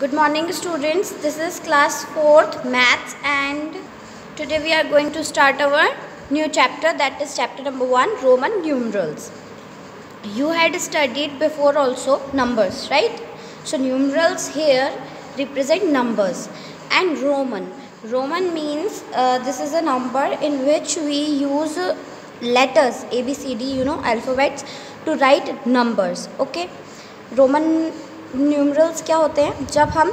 Good morning students, this is class 4th maths and today we are going to start our new chapter, that is chapter number 1, Roman numerals. You had studied before also numbers, right? So numerals here represent numbers and Roman means this is a number in which we use letters ABCD, alphabets to write numbers. Okay, Roman numerals क्या होते हैं? जब हम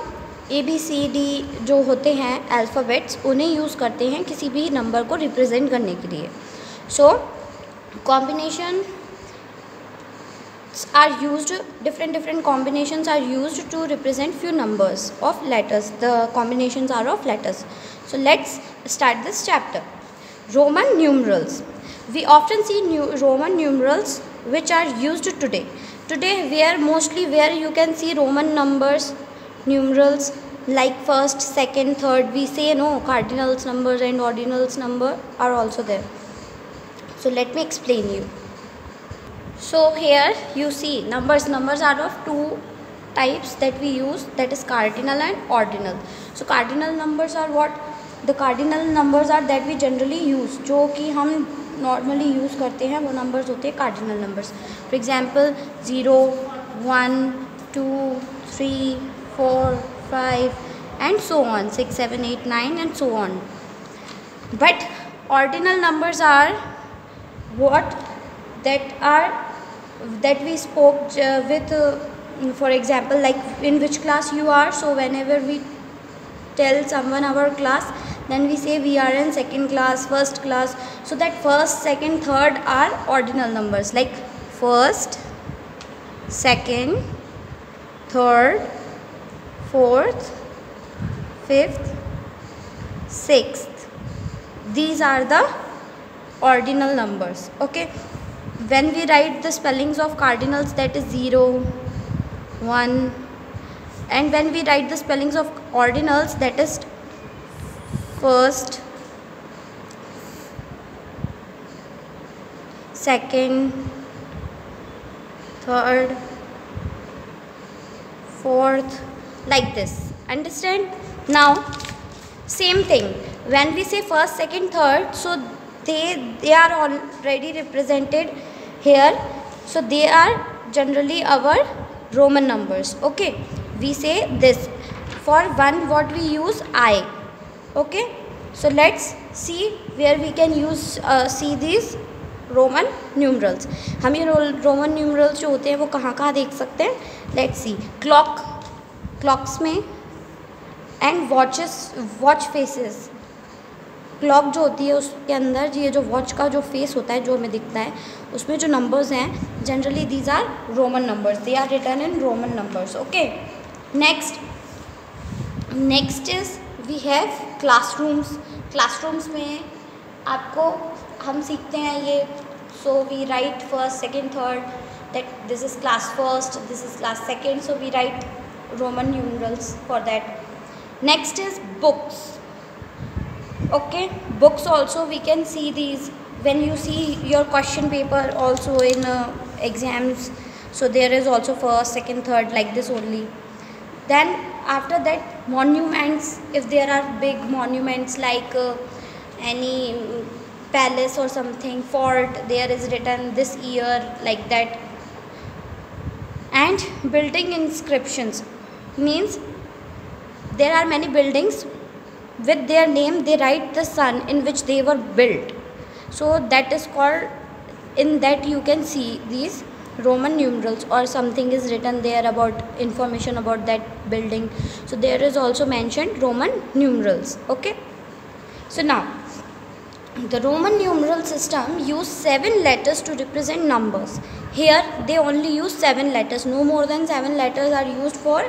ABCD जो होते हैं alphabets उन्हें use करते हैं किसी भी नंबर को रिप्रेजेंट करने के लिए. So combination are used, different combinations are used to represent few numbers of letters. The combinations are of letters. So let's start this chapter. Roman numerals. We often see Roman numerals which are used today where you can see Roman numerals like first, second, third. We say no, cardinals numbers and ordinals number are also there. So let me explain you. So here you see numbers are of two types that we use, that is cardinal and ordinal. So cardinal numbers are what? The cardinal numbers are that we generally use, जो कि हम normally use करते हैं वो numbers होते हैं cardinal numbers. For example 0, 1, 2, 3, 4, 5 and so on, 6, 7, 8, 9 and so on. But ordinal numbers are what that we spoke with for example, like in which class you are. So whenever we tell someone our class, then we say we are in second class, first class. So that first, second, third are ordinal numbers, like first, second, third, fourth, fifth, sixth. These are the ordinal numbers. Okay, when we write the spellings of cardinals, that is 0, 1, and when we write the spellings of ordinals, that is first, second, third, fourth, like this. Understand? Now same thing, when we say first, second, third, so they are already represented here. So they are generally our Roman numbers. Okay, we say this. For 1 what we use? I. Okay, so let's see where we can use see these Roman numerals. हम ये Roman numerals जो होते हैं वो कहाँ देख सकते हैं? Let's see. Clocks में and watch faces. क्लॉक जो होती है उसके अंदर ये जो वॉच का जो फेस होता है जो हमें दिखता है उसमें जो नंबर्स हैं generally these are Roman numbers, they are written in Roman numbers. Okay, next is we have classrooms में आपको हम सीखते हैं ये. So we write first, second, third, that this is class first, this is class second. So we write Roman numerals for that. Next is books. Okay, books also we can see these when you see your question paper also in exams. So there is also first, second, third, like this only. Then after that monuments, if there are big monuments like any palace or something, fort, there is written this year, like that. And building inscriptions means there are many buildings with their name, they write the sun in which they were built. So that is called, in that you can see these Roman numerals, or something is written there about information about that building. So there is also mentioned Roman numerals. Okay, so now the Roman numeral system use 7 letters to represent numbers. Here they only use 7 letters, no more than 7 letters are used for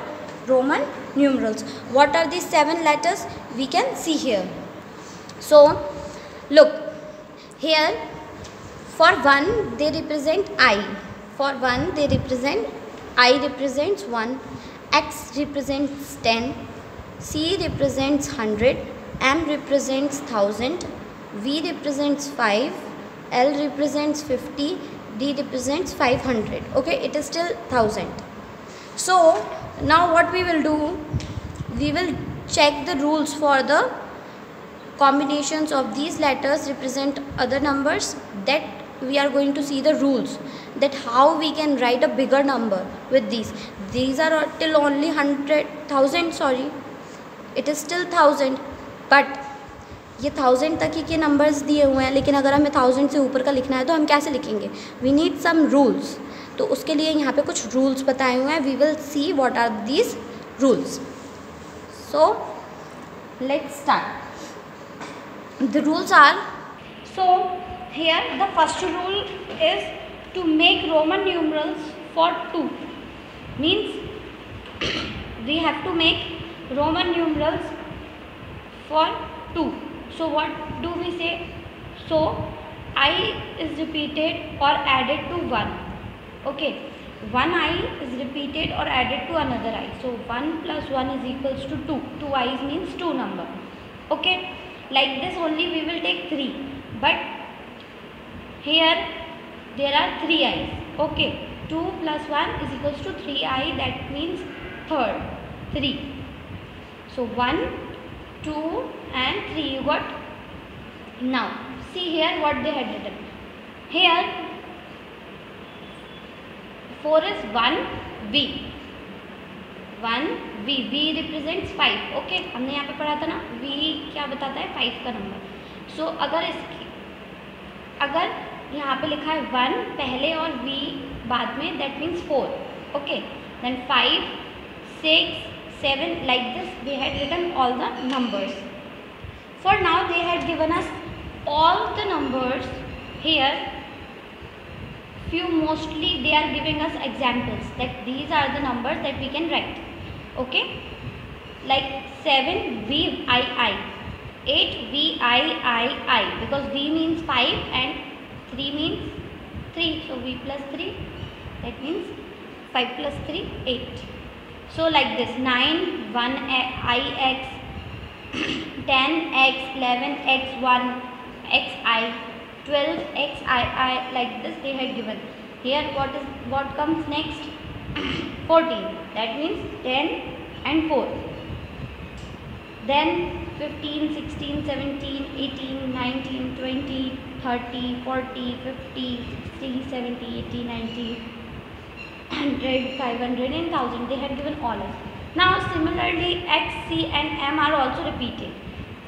Roman numerals. What are these 7 letters? We can see here. So look here, for 1 they represent I. For 1 they represent I represents 1, X represents 10, C represents 100, M represents 1000, V represents 5, L represents 50, D represents 500. Okay, it is still 1000. So now what we will do, we will check the rules for the combinations of these letters represent other numbers. That we are going to see the rules, that how we can write a bigger number with these. These are till only 100,000, sorry, it is still 1000, but ये 1000 तक ही के numbers दिए हुए हैं, लेकिन अगर हमें 1000 से ऊपर का लिखना है तो हम कैसे लिखेंगे? We need some rules. तो उसके लिए यहाँ पे कुछ रूल्स बताए हुए हैं. We will see what are these rules. So let's start. The rules are, so here the first rule is to make Roman numerals for 2. Means we have to make Roman numerals for 2. So what do we say? So I is repeated or added to 1. Okay, one I is repeated or added to another I. So 1 plus 1 is equals to 2. 2 I's means 2 number. Okay, like this only we will take 3, but here there are 3 I's. Okay, 2 plus 1 is equals to 3I, that means third, 3. So 1, 2 and 3 you got. Now see here what they had written. Here 4 is 1V. 1V, V represents 5. Okay, हमने यहाँ पे पढ़ा था ना, V क्या बताता है? 5 का नंबर. सो अगर यहाँ पे लिखा है 1 पहले और V बाद में, that means 4. Okay, then 5, 6, 7, like this they had written all the numbers. For now they had given us all the numbers. Here few mostly they are giving us examples that these are the numbers that we can write. Okay, like 7 VII, 8 VIII, because V means 5 and 3 means 3, so V plus 3, that means 5 plus 3, 8. So like this, 9 1IX, 10X, 11X, 1XI, 12XII, like this they had given. Here what comes next? 14, that means 10 and 4. Then 15, 16, 17, 18, 19, 20, 30, 40, 50, 60, 70, 80, 90, 100, 500 and 1000. They had given all us. Now similarly X, C and M are also repeated.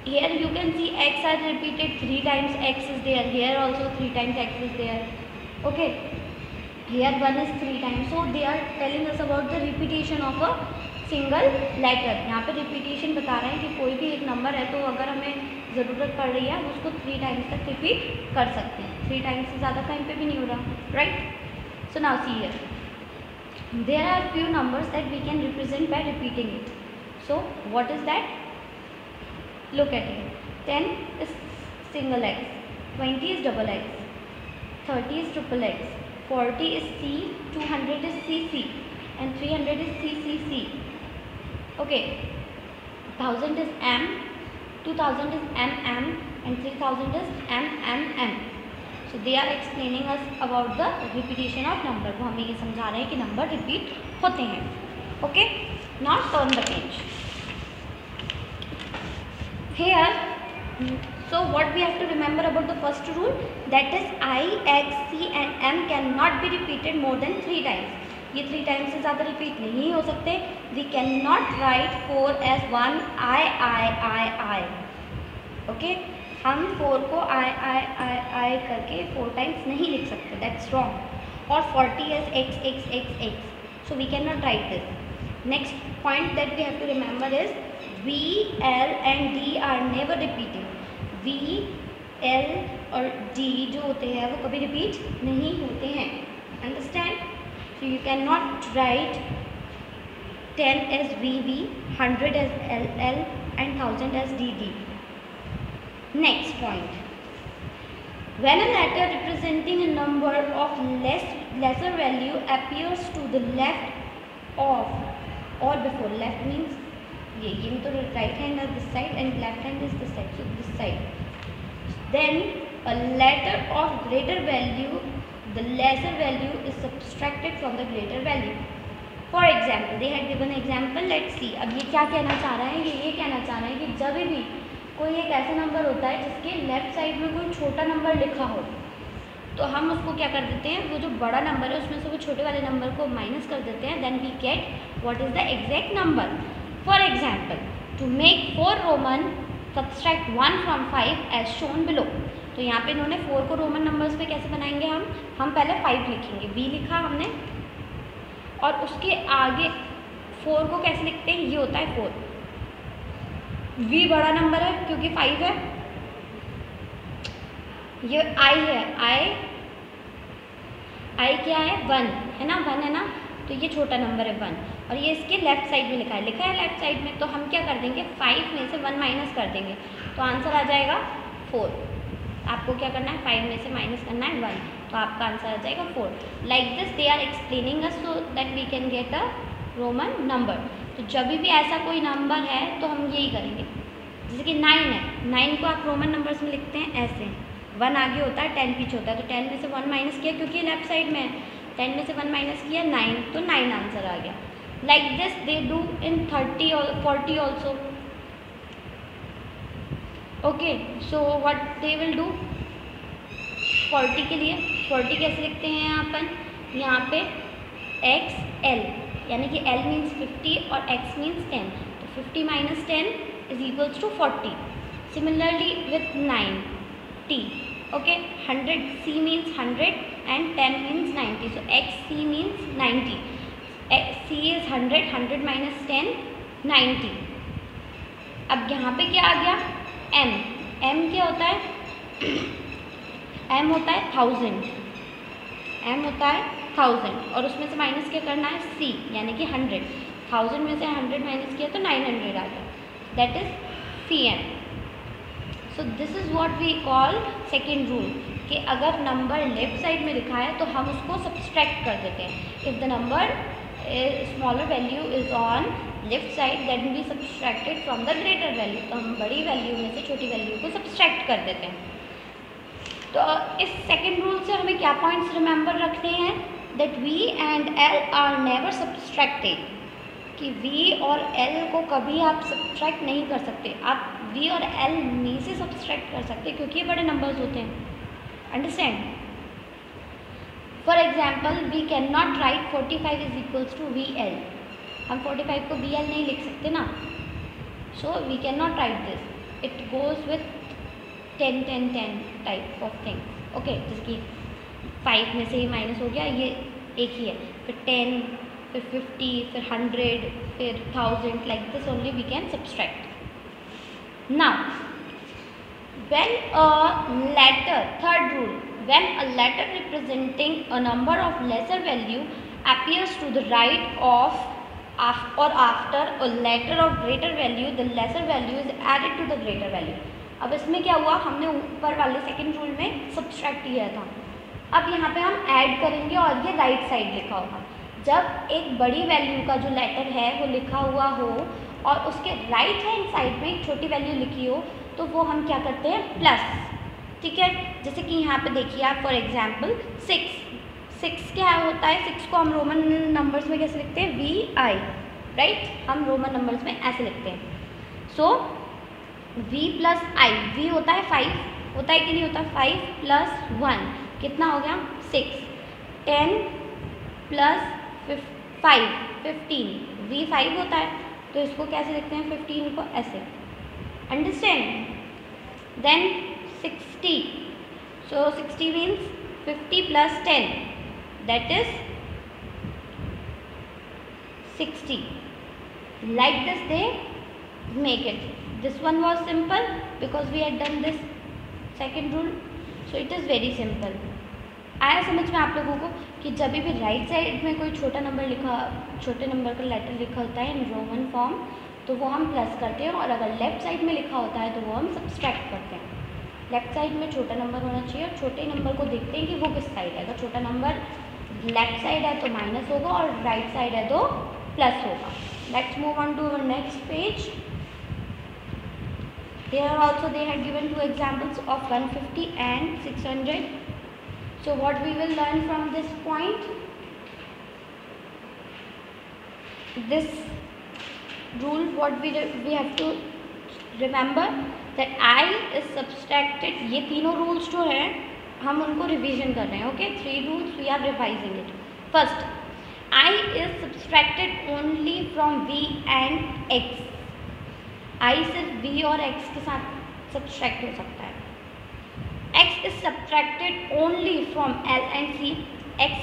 Here you can see X are repeated 3 times, X is there. Here also 3 times X is there. Okay, here 1 is 3 times. So they are telling us about the repetition of a single letter. यहाँ पे repetition बता रहे हैं कि कोई भी एक number है तो अगर हमें ज़रूरत पड़ रही है उसको 3 times तक repeat कर सकते हैं. 3 times से ज़्यादा टाइम पे भी नहीं हो रहा, right? So now see here, there are few numbers that we can represent by repeating it. So what is that? Look at it. 10 is single X, 20 is double X, 30 is triple X, 40 is C, 200 is CC and 300 is CCC. Okay, 1000 is M, 2000 is MM and 3000 is MMM. So they are explaining us about the repetition of number. वो हमें ये समझा रहे हैं कि number repeat होते हैं. Okay, now turn the page. Here, so what we have to remember about the first rule, that is I, X, C and M cannot be repeated more than 3 times. ये 3 times से ज़्यादा repeat नहीं हो सकते. We cannot write 4 as 1 I. Okay, हम 4 को I करके 4 times नहीं लिख सकते. That's wrong. Or 40 as X. So we cannot write this. Next point that we have to remember is V, L and D are never repeated. V, L और D जो होते हैं वो कभी repeat नहीं होते हैं. Understand? So you cannot write 10 as VV, 100 as LL and 1000 as DD. Next point. When a letter representing a number of lesser value appears to the left of or before, left means ये तो right hand is this side and left hand is this side, so this side. Then a letter of greater value, the lesser value is subtracted from the greater value. For example they had given example, let's see. अब ये क्या कहना चाह रहा है, ये कहना चाह रहा है कि जब भी कोई एक ऐसा नंबर होता है जिसके लेफ्ट साइड में कोई छोटा नंबर लिखा हो, तो हम उसको क्या कर देते हैं, वो जो बड़ा नंबर है उसमें से वो छोटे वाले नंबर को माइनस कर देते हैं, then we get what is the exact number. For example, to make 4 Roman subtract 1 from 5 as shown below. तो यहाँ पे इन्होंने 4 को रोमन नंबर्स में कैसे बनाएंगे, हम पहले 5 लिखेंगे, v लिखा हमने, और उसके आगे 4 को कैसे लिखते हैं, ये होता है 4, v बड़ा नंबर है क्योंकि 5 है, ये i है, i क्या है, 1 है ना, 1 है ना, तो ये छोटा नंबर है 1, और ये इसके लेफ्ट साइड में लिखा है लेफ्ट साइड में, तो हम क्या कर देंगे, 5 में से 1 माइनस कर देंगे, तो आंसर आ जाएगा 4। आपको क्या करना है, 5 में से माइनस करना है 1, तो आपका आंसर आ जाएगा 4। Like this they are explaining us so that we can get a Roman number. तो जब भी ऐसा कोई नंबर है तो हम यही करेंगे, जैसे कि 9 है, 9 को आप रोमन नंबर्स में लिखते हैं ऐसे, 1 आगे होता है 10 पीछे होता है, तो 10 में से 1 माइनस किया क्योंकि लेफ्ट साइड में है, 10 में से 1 माइनस किया 9, तो 9 आंसर आ गया। Like this they do in 30 और 40 also. Okay, so what they will do, 40 के लिए 40 कैसे लिखते हैं अपन, यहाँ पे XL, यानी कि L मीन्स 50 और X मीन्स 10, तो 50 minus 10 is equals to 40। Similarly with 90, okay, 100 C means 100 and 10 means 90, so XC means 90, C is 100, 100 minus 10 90। अब यहाँ पे क्या आ गया, M क्या होता है, M होता है 1000, M होता है 1000, और उसमें से माइनस क्या करना है, C यानी कि 100, 1000 में से 100 माइनस किया तो 900 आ गया, that is CM। So this is what we call second rule, कि अगर नंबर लेफ्ट साइड में लिखा है तो हम उसको सब्सट्रैक्ट कर देते हैं। If the number smaller value is on left side that will be subtracted from the greater value, तो हम बड़ी वैल्यू में से छोटी वैल्यू को सब्सट्रैक्ट कर देते हैं। तो इस सेकेंड रूल से हमें क्या पॉइंट्स रिमेंबर रखने हैं, that v and l are never subtracted, कि v और l को कभी आप सब्सट्रैक्ट नहीं कर सकते, आप v और l में से सब्सट्रैक्ट कर सकते क्योंकि ये बड़े नंबर्स होते हैं, understand. For example, we can not write 45 is equals to VL, हम 45 को VL नहीं लिख सकते ना, so we can not write this, it goes with 10 10 10 type of things, okay, जैसे कि 5 में से ही माइनस हो गया, ये एक ही है, फिर 10, फिर 50, फिर 100, फिर 1000, like this only we can subtract. Now when a letter, third rule, when a letter representing a number of lesser value appears to the right of or after a letter of greater value, the lesser value is added to the greater value। अब इसमें क्या हुआ, हमने ऊपर वाले second rule में subtract किया था, अब यहाँ पे हम ऐड करेंगे और ये राइट साइड लिखा होगा। जब एक बड़ी वैल्यू का जो लेटर है वो लिखा हुआ हो और उसके राइट हैंड साइड में एक छोटी वैल्यू लिखी हो, तो वो हम क्या करते हैं, प्लस, ठीक है। जैसे कि यहाँ पे देखिए आप, फॉर एग्जांपल 6 क्या होता है, 6 को हम रोमन नंबर्स में कैसे लिखते हैं, VI, राइट, हम रोमन नंबर्स में ऐसे लिखते हैं। सो V प्लस I, V होता है 5, होता है कि नहीं होता, 5 प्लस 1 कितना हो गया, 6, 10 प्लस 5 15, V 5 होता है, तो इसको कैसे लिखते हैं, 15 को ऐसे, understand. Then 60, so 60 means 50 plus 10, that is 60, like this they make it। This one was simple because we had done this second rule, so it is very simple। आया समझ में आप लोगों को कि जब भी राइट साइड में कोई छोटा नंबर लिखा, छोटे नंबर का लेटर लिखा होता है इन रोमन फॉर्म, तो वो हम प्लस करते हैं, और अगर लेफ्ट साइड में लिखा होता है तो वो हम सब्सट्रैक्ट करते हैं। लेफ्ट साइड में छोटा नंबर होना चाहिए और छोटे नंबर को देखते हैं कि वो किस साइड है। अगर छोटा नंबर लेफ्ट साइड है तो माइनस होगा और राइट साइड है तो प्लस होगा। Let's move on to our next page. Here also they had given two examples of 150 and 600. So what we will learn from this point? this rule what we have to remember that I is subtracted. ये तीनों rules जो हैं हम उनको revision कर रहे हैं. Okay, 3 rules we are revising it. First, I is subtracted only from V and X. I सिर्फ V और X के साथ subtract हो सकता है. X is subtracted only from L and C. X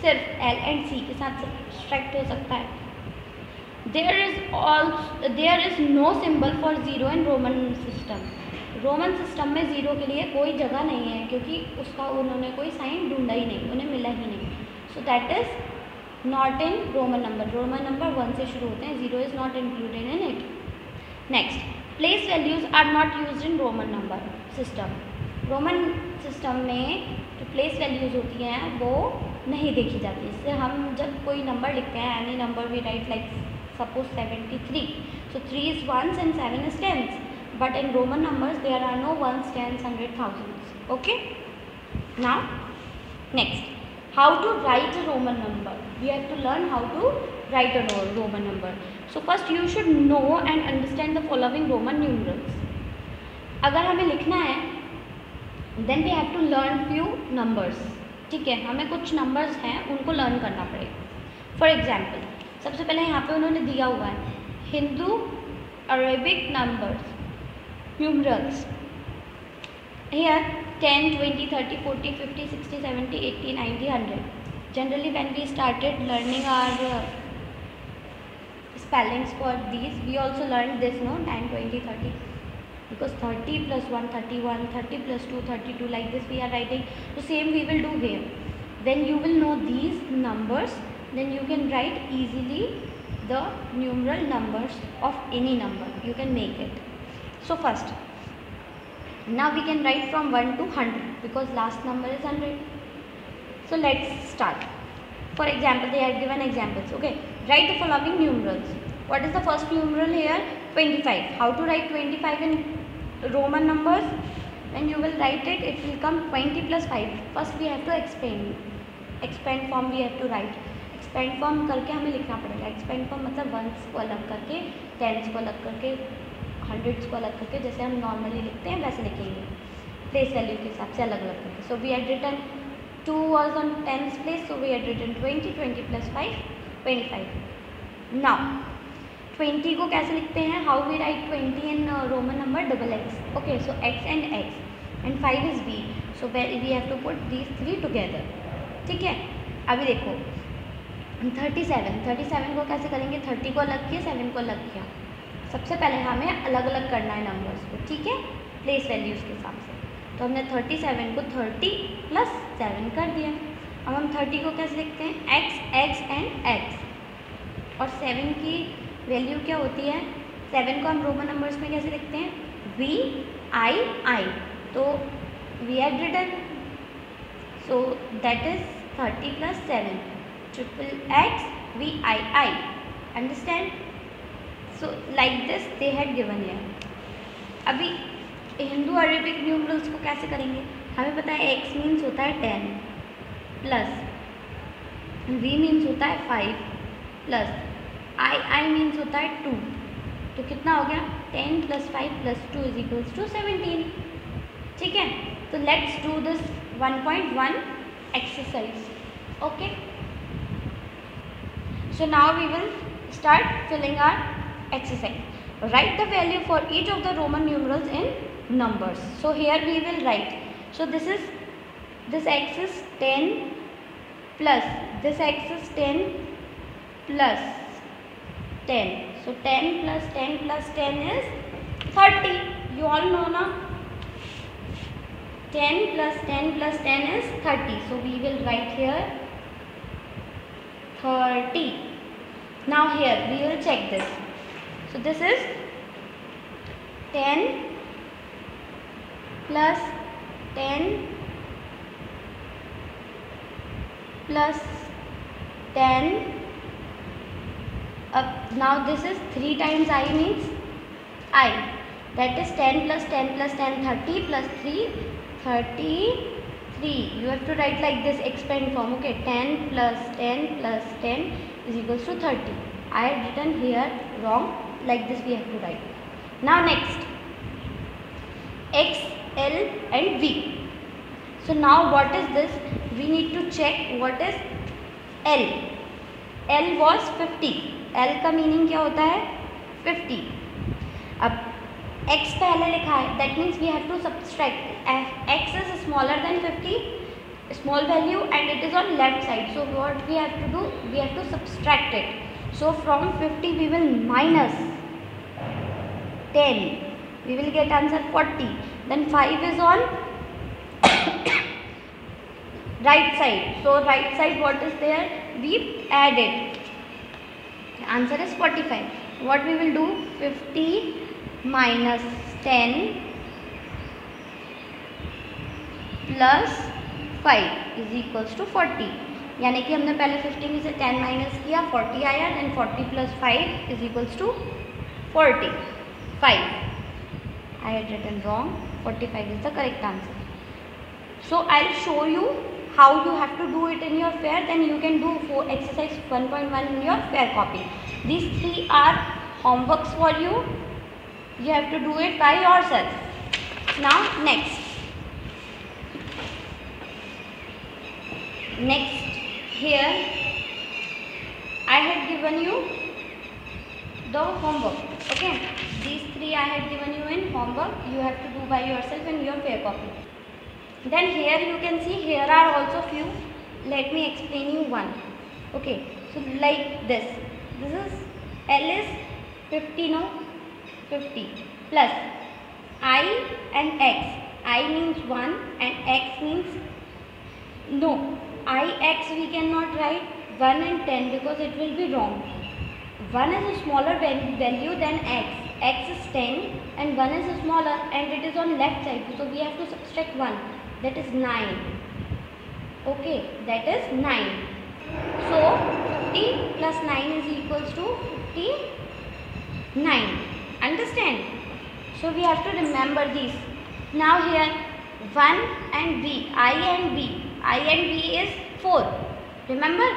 सिर्फ L and C के साथ subtract हो सकता है. There is no symbol for zero in Roman system. Roman system में ज़ीरो के लिए कोई जगह नहीं है क्योंकि उसका उन्होंने कोई साइन ढूंढा ही नहीं, उन्हें मिला ही नहीं. So that is not in Roman number. Roman number 1 से शुरू होते हैं. Zero is not included in it. Next, place values are not used in Roman number system. Roman system में जो प्लेस वैल्यूज़ होती हैं वो नहीं देखी जाती. इससे हम जब कोई नंबर लिखते हैं, any number we write like suppose 73. सो 3 is ones and 7 is tens. But in Roman numbers there are no ones, tens, hundred, thousands. Okay. Now next, how to write a Roman number. We have to learn how to write a Roman number. So first you should know and understand the following Roman numerals. अगर हमें लिखना है then we have to learn few numbers. ठीक है, हमें कुछ numbers हैं उनको learn करना पड़ेगा. For example, सबसे पहले यहाँ पे उन्होंने दिया हुआ है Hindu Arabic numbers. Numerals. Here 10, 20, 30, 40, 50, 60, 70, 80, 90, 100. Generally when we started learning our spellings for these, we also learned this, no, 10, 20, 30. Because 30 plus 1, 31, 30 plus 2, 32, like this we are writing. So same we will do here. When you will know these numbers, then you can write easily the numeral numbers of any number. You can make it. So first, now we can write from 1 to 100 because last number is 100. So let's start. For example, they are given examples. Okay, write the following numerals. What is the first numeral here? 25. How to write 25 in Roman numbers? When you will write it, it will come 20 plus 5. First we have to expand form we have to write. Expand form करके हमें लिखना पड़ेगा. Expand form मतलब ones को अलग करके, tens को अलग करके, हंड्रेड्स को अलग करके, जैसे हम नॉर्मली लिखते हैं वैसे लिखेंगे प्लेस वैल्यू के हिसाब से अलग अलग करके. So we had written 2 was on tens place, so we had written 20, 20 plus 5, 25. Now 20 को कैसे लिखते हैं? How we write 20 in Roman number? Double x. Okay, so x and 5 is B. So we have to put these 3 together. ठीक है, अभी देखो 37 को कैसे करेंगे? 30 को अलग किया, 7 को अलग किया. सबसे पहले हमें अलग अलग करना है नंबर्स को. ठीक है, प्लेस वैल्यूज़ के हिसाब से. तो हमने 37 को 30 plus 7 कर दिया. अब हम 30 को कैसे लिखते हैं? x and x. और 7 की वैल्यू क्या होती है? 7 को हम रोमन नंबर्स में कैसे लिखते हैं? VI. तो वी हैड रिटन, सो दैट इज 30 plus 7, triple x VII. Understand? So like this they had given here. अभी हिंदू अरेबिक न्यूमरल्स को कैसे करेंगे? हमें पता है x मीन्स होता है 10 प्लस v मीन्स होता है 5 प्लस I मीन्स होता है 2. तो कितना हो गया? 10 plus 5 plus 2 is equals to 17. ठीक है, तो let's do this 1.1 exercise. Okay, so now we will start filling our exercise. Write the value for each of the Roman numerals in numbers. So here we will write. So this x is 10 plus this x is 10 plus 10. So 10 plus 10 plus 10 is 30. You all know now. 10 plus 10 plus 10 is 30. So we will write here 30. Now here we will check this. So this is 10 plus 10 plus 10. Now this is 3 times I means I. That is 10 plus 10 plus 10, 30 plus 3, 33. You have to write like this expand form. Okay, 10 plus 10 plus 10 is equals to 30. I had written here wrong. Like this we have to write. Now next, X, L and V. So now what is this? We need to check what is L. L was 50. L का meaning क्या होता है? 50. अब X पहले लिखा है, that means we have to subtract. X is smaller than 50, small value, and it is on left side. So what we have to do? We have to subtract it. So from 50 we will minus 10. We will get answer 40. Then 5 is on right side. So right side what is there? We add it. The answer is 45. What we will do? 50 minus 10 plus 5 is equals to 40. यानी कि हमने पहले 50 में से 10 minus किया, 40 आया, then 40 plus 5 is equals to 45. I had written wrong. 45 is the correct answer. So I'll show you how you have to do it in your fair. Then you can do for exercise 1.1 in your fair copy. These three are homeworks for you. You have to do it by yourself. Now next here I had given you the homework. Okay, these three I had given you in homework. You have to do by yourself in your fair copy. Then here you can see here are also few. Let me explain you one. Okay, so like this is L is 50, no, 50 plus I and X. I means 1 and X means no. Ix we cannot write 1 and 10 because it will be wrong. 1 is a smaller value than X. X is 10 and 1 is smaller and it is on left side. So we have to subtract 1. That is 9. Okay, that is 9. So 50 plus 9 is equals to 59. Understand? So we have to remember these. Now here 1 and B, I and B. I and B is 4. Remember?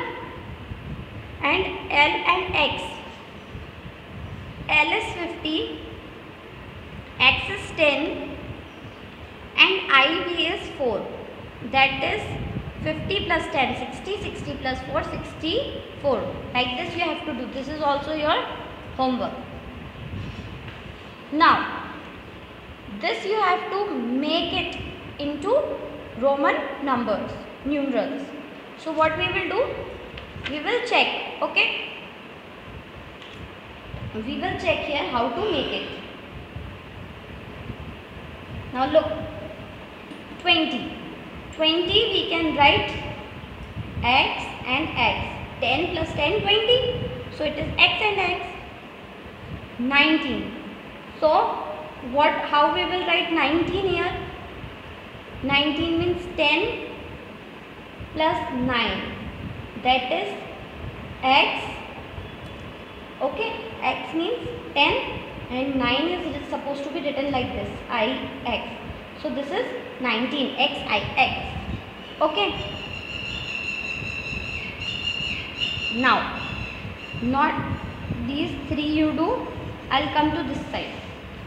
And L and X. L is 50, X is 10 and IB is 4. That is 50 plus 10, 60, 60 plus 4, 64. Like this you have to do. This is also your homework. Now, this you have to make it into Roman numbers, numerals. So what we will do? We will check, okay? We will check here how to make it. Now look, 20. 20 we can write X and X. 10 plus 10, 20. So it is X and X. 19. So how we will write 19 here? 19 means 10 plus 9. That is X. Okay, X means 10 and 9 is supposed to be written like this, IX. So this is 19, XIX. Okay. Now, not these three you do. I'll come to this side.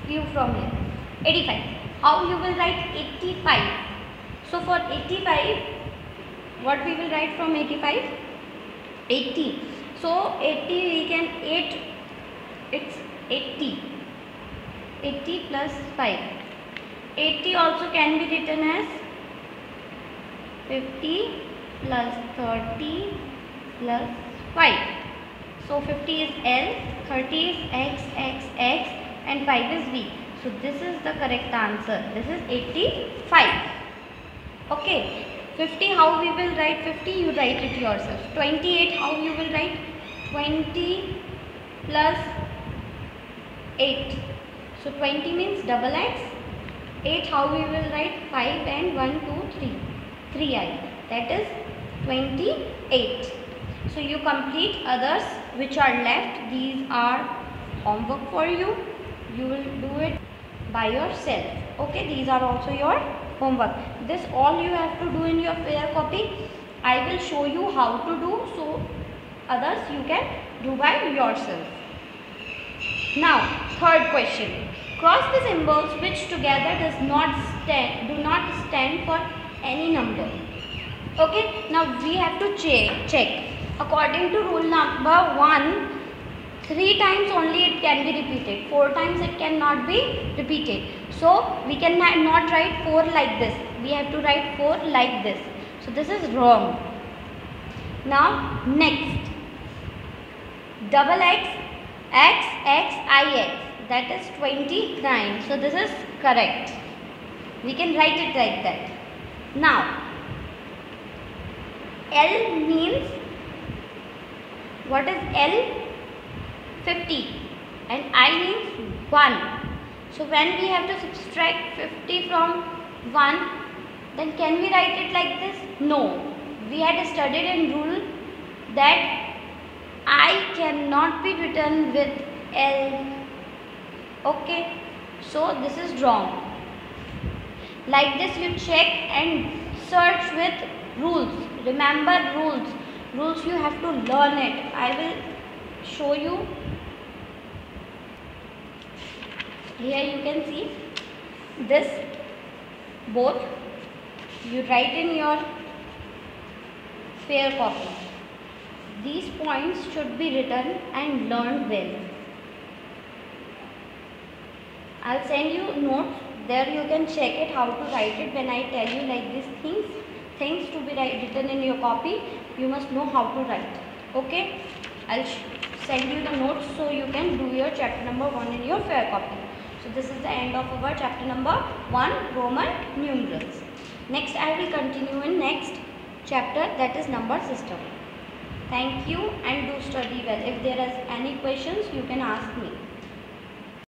View from here. 85. How you will write 85? So for 85, what we will write from 85? 80. So 80 we can 8. It's 80. 80 plus 5. 80 also can be written as 50 plus 30 plus 5. So 50 is L, 30 is X, X, X and 5 is V. So this is the correct answer. This is 85. Okay. 50 how we will write 50? You write it yourself. 28 how you will write? 20 plus 8. So 20 means double X. 8 how we will write? 5 and 1, 2, 3. 3i. That is 28. So you complete others which are left. These are homework for you. You will do it by yourself. Okay, these are also your homework. This all you have to do in your fair copy. I will show you how to do, so others you can do by yourself. Now, third question. Cross the symbols which together do not stand for any number. Okay, now we have to check. According to rule number 1, 3 times only it can be repeated. 4 times it cannot be repeated. So we cannot write 4 like this. We have to write 4 like this. So this is wrong. Now next, double x, x, x, I, x. That is 29. So this is correct. We can write it like that. Now, L means, what is L? 50. And I means 1. So when we have to subtract 50 from 1, then can we write it like this? No. We had studied in rule that I cannot be written with L. Okay. So this is wrong. Like this you check and search with rules. Remember rules. Rules you have to learn it. I will show you. Here you can see this both. You write in your fair copy. These points should be written and learned well. I'll send you notes. There you can check it how to write it. When I tell you like these things to be written in your copy, you must know how to write. Okay, I'll send you the notes so you can do your chapter number 1 in your fair copy. So this is the end of our chapter number 1, Roman numerals. Next I will continue in next chapter, that is number system. Thank you and do study well. If there is any questions, you can ask me.